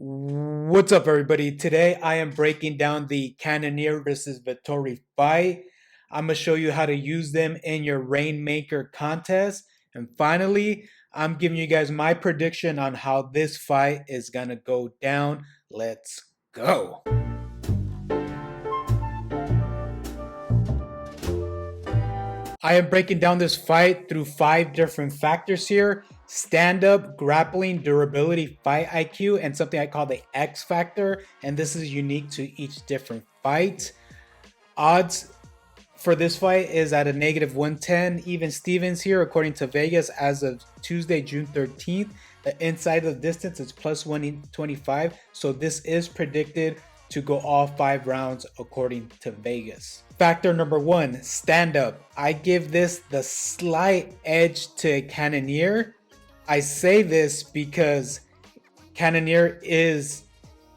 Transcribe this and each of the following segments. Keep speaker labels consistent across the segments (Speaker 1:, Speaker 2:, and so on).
Speaker 1: What's up, everybody? Today I am breaking down the Cannonier versus Vettori fight. I'm going to show you how to use them in your Rainmaker contest. And finally, I'm giving you guys my prediction on how this fight is going to go down. Let's go. I am breaking down this fight through 5 different factors here: stand up, grappling, durability, fight IQ, and something I call the X factor. And this is unique to each different fight. Odds for this fight is at a -110. Even Stevens here, according to Vegas, as of Tuesday, June 13th. The inside of the distance is plus 125. So this is predicted to go all 5 rounds according to Vegas. Factor number 1, stand up. I give this the slight edge to Cannonier. I say this because Cannonier is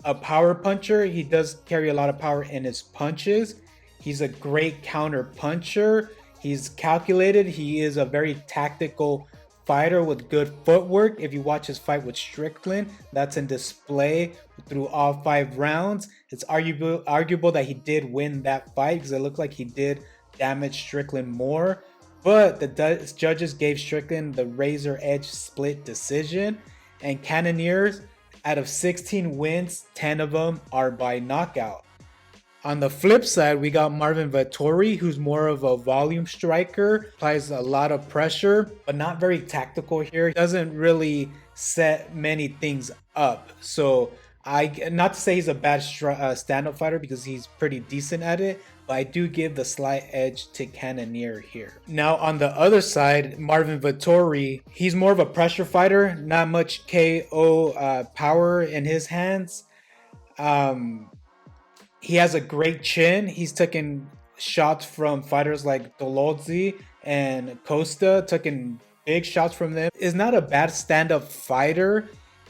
Speaker 1: a power puncher. He does carry a lot of power in his punches. He's a great counter puncher. He's calculated. He is a very tactical fighter with good footwork. If you watch his fight with Strickland, that's in display through all 5 rounds. It's arguable that he did win that fight because it looked like he did damage Strickland more. But the judges gave Strickland the razor edge split decision. And Cannoniers, out of 16 wins, 10 of them are by knockout. On the flip side, we got Marvin Vettori, who's more of a volume striker, applies a lot of pressure, but not very tactical here. Doesn't really set many things up. So not to say he's a bad stand-up fighter because he's pretty decent at it, but I do give the slight edge to Cannonier here. Now on the other side, Marvin Vettori, he's more of a pressure fighter, not much KO power in his hands. He has a great chin. He's taken shots from fighters like Dolozzi and Costa, taking big shots from them. Is not a bad stand-up fighter.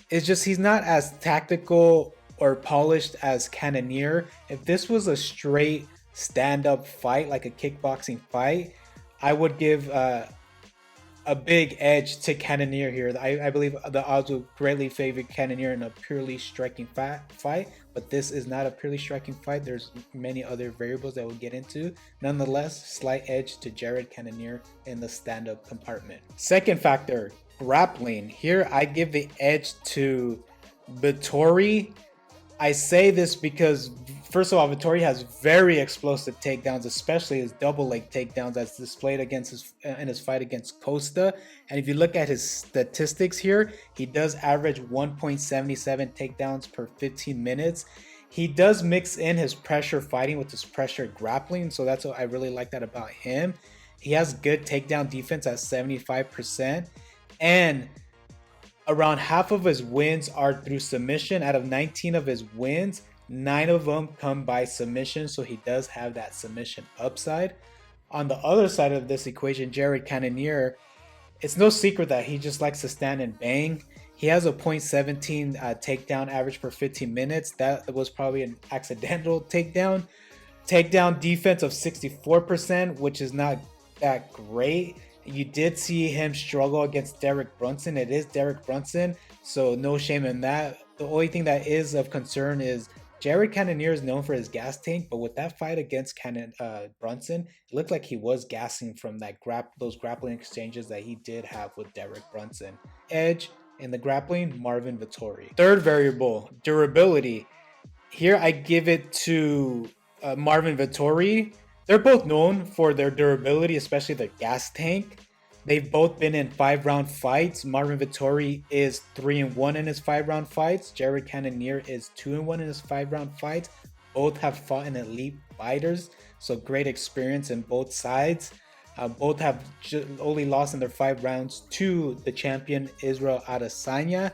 Speaker 1: It's just he's not as tactical or polished as Cannonier. If this was a straight stand-up fight, like a kickboxing fight, I would give a big edge to Cannonier here. I believe the odds will greatly favor Cannonier in a purely striking fight, but this is not a purely striking fight. There's many other variables that we'll get into. Nonetheless, slight edge to Jared Cannonier in the stand-up compartment. Second factor, grappling. Here I give the edge to Vettori. I say this because, first of all, Vettori has very explosive takedowns, especially his double leg takedowns as displayed against in his fight against Costa. And if you look at his statistics here, he does average 1.77 takedowns per 15 minutes. He does mix in his pressure fighting with his pressure grappling, so that's what I really like that about him. He has good takedown defense at 75%, and around half of his wins are through submission. Out of 19 of his wins, 9 of them come by submission, so he does have that submission upside. On the other side of this equation, Jared Cannonier, it's no secret that he just likes to stand and bang. He has a .17 takedown average per 15 minutes. That was probably an accidental takedown. Takedown defense of 64%, which is not that great. You did see him struggle against Derek Brunson. It is Derek Brunson, so no shame in that. The only thing that is of concern is Jared Cannonier is known for his gas tank, but with that fight against Brunson, it looked like he was gassing from those grappling exchanges that he did have with Derek Brunson. Edge in the grappling, Marvin Vettori. Third variable, durability. Here I give it to Marvin Vettori. They're both known for their durability, especially their gas tank. They've both been in 5-round fights. Marvin Vettori is 3-1 in his 5-round fights. Jared Cannonier is 2-1 in his 5-round fights. Both have fought in elite fighters, so great experience in both sides. Both have only lost in their 5 rounds to the champion Israel Adesanya.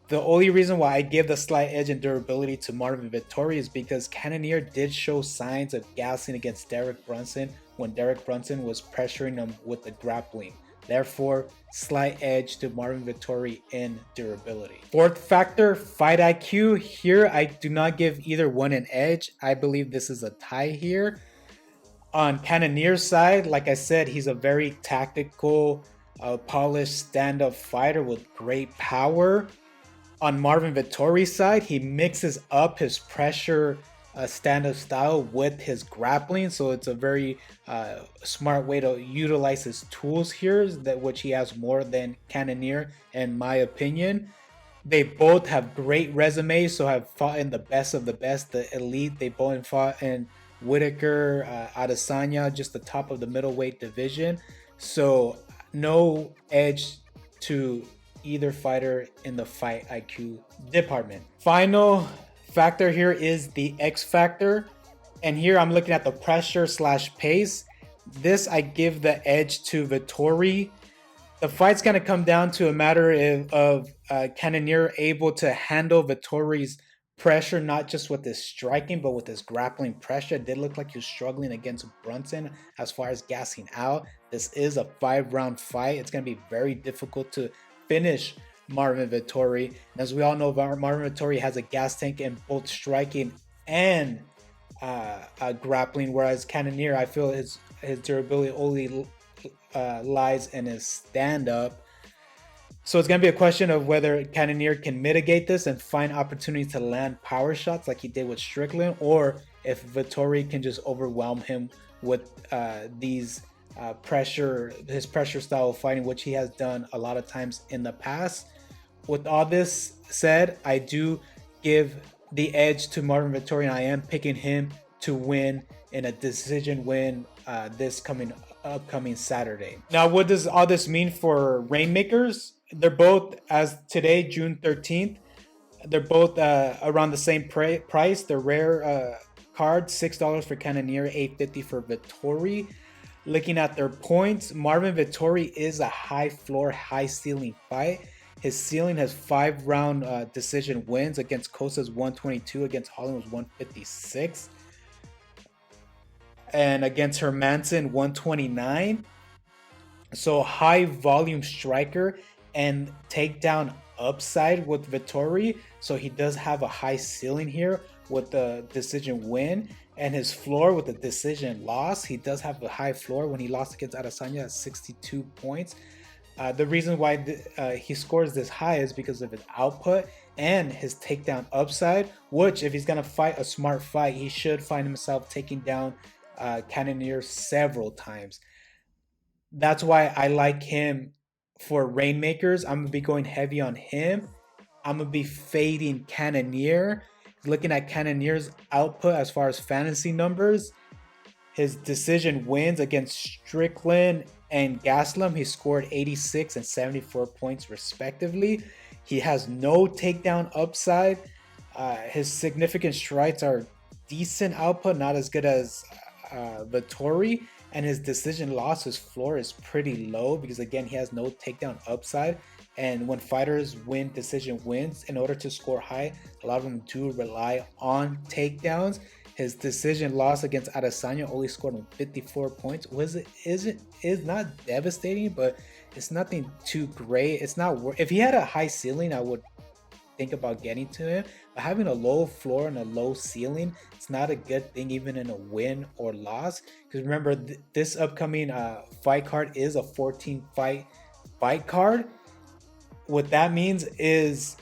Speaker 1: The only reason why I give the slight edge in durability to Marvin Vettori is because Cannonier did show signs of gassing against Derek Brunson when Derek Brunson was pressuring him with the grappling. Therefore, slight edge to Marvin Vettori in durability. Fourth factor, fight IQ. Here, I do not give either one an edge. I believe this is a tie here. On Cannonier's side, like I said, he's a very tactical, polished stand-up fighter with great power. On Marvin Vettori's side, he mixes up his pressure stand-up style with his grappling, so it's a very smart way to utilize his tools here, that which he has more than Cannonier, in my opinion. They both have great resumes, so have fought in the best of the best, the elite. They both fought in Whitaker, Adesanya, just the top of the middleweight division. So no edge to either fighter in the fight IQ department. Final factor here is the X factor. And here I'm looking at the pressure slash pace. This I give the edge to Vettori. The fight's going to come down to a matter of Cannonier able to handle Vettori's pressure, not just with his striking, but with his grappling pressure. It did look like he was struggling against Brunson as far as gassing out. This is a 5-round fight. It's going to be very difficult to finish Marvin Vettori. And as we all know, Marvin Vettori has a gas tank in both striking and grappling, whereas Cannonier, I feel his durability only lies in his stand-up. So it's going to be a question of whether Cannonier can mitigate this and find opportunities to land power shots like he did with Strickland, or if Vettori can just overwhelm him with his pressure style of fighting, which he has done a lot of times in the past. With all this said, I do give the edge to Marvin Vettori, and I am picking him to win in a decision win this upcoming Saturday. Now, what does all this mean for Reignmakers? They're both, as today, June 13th, they're both around the same price. The rare card, $6 for Cannonier, $8.50 for Vettori. Looking at their points, Marvin Vettori is a high floor, high ceiling fight. His ceiling has 5-round decision wins. Against Costa's 122, against Holland was 156. And against Hermanson, 129. So high volume striker and takedown upside with Vettori. So he does have a high ceiling here with the decision win. And his floor with the decision loss, he does have a high floor when he lost against Adesanya at 62 points. The reason why he scores this high is because of his output and his takedown upside, which if he's going to fight a smart fight, he should find himself taking down Cannonier several times. That's why I like him for Reignmakers. I'm going to be going heavy on him. I'm going to be fading Cannonier. Looking at Cannonier's output as far as fantasy numbers, his decision wins against Strickland and Gaslam, he scored 86 and 74 points respectively. He has no takedown upside. His significant strikes are decent output, not as good as Vettori. And his decision loss, his floor is pretty low because, again, he has no takedown upside. And when fighters win decision wins, in order to score high, a lot of them do rely on takedowns. His decision loss against Adesanya only scored him 54 points. Is not devastating, but it's nothing too great. It's not if he had a high ceiling, I would think about getting to him. But having a low floor and a low ceiling, it's not a good thing even in a win or loss. Because remember, this upcoming fight card is a 14 fight card. What that means is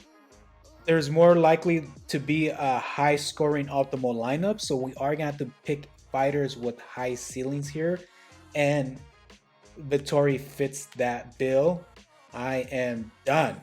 Speaker 1: there's more likely to be a high scoring optimal lineup. So we are going to have to pick fighters with high ceilings here. And Vettori fits that bill. I am done.